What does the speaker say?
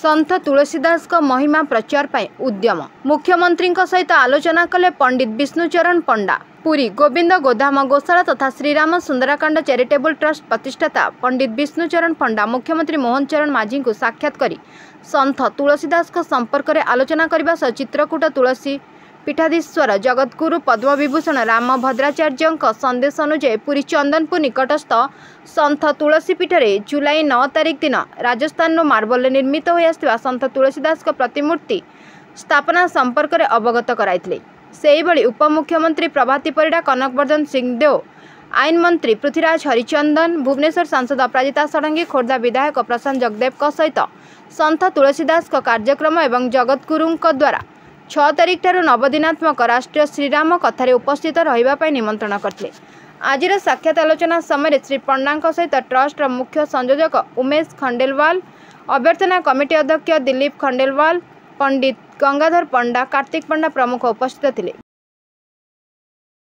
संत तुलसीदास का महिमा प्रचार पाई उद्यम मुख्यमंत्री सहित आलोचना कले पंडित विष्णुचरण पंडा। पुरी गोविंद गोधाम गोशाला तथा श्रीराम सुंदराकांड चैरिटेबल ट्रस्ट प्रतिष्ठाता पंडित विष्णुचरण पंडा मुख्यमंत्री मोहन चरण माझी को साक्षात करी संत तुलसीदास संपर्क में आलोचना करने सह चित्रकूट तुलसी पीठाधीश्वर जगद्गुरु पद्मविभूषण राम भद्राचार्य संदेश अनुଯାयी पुरी चंदनपुर निकटस्थ संत तुलसी पीठरे जुलाई 9 तारिख दिन राजस्थान मार्बल निर्मित हो संत तुलसीदास प्रतिमूर्ति स्थापना संपर्क में अवगत कराइथिले। सेहिभଳି उपमुख्यमंत्री प्रभाती परिडा, कनकवर्धन सिंहदेव, आईन मंत्री पृथ्वीराज हरिचंदन, भुवनेश्वर सांसद अपराजिता षडंगी, खोर्धा विधायक प्रशांत जगदेव सहित संत तुलसीदास कार्यक्रम एवं जगद्गुरु द्वारा 6 तारिख ठारू नवदिनात्मक राष्ट्रीय श्रीराम कथार उपस्थित रहिबा निमंत्रण करते। आज साक्षात आलोचना समय श्री पंडा सहित ट्रस्ट मुख्य संयोजक उमेश खंडेलवाल, अभ्यर्थना कमिटी अध्यक्ष दिलीप खंडेलवाल, पंडित गंगाधर पंडा, कार्तिक पंडा प्रमुख उपस्थित थे।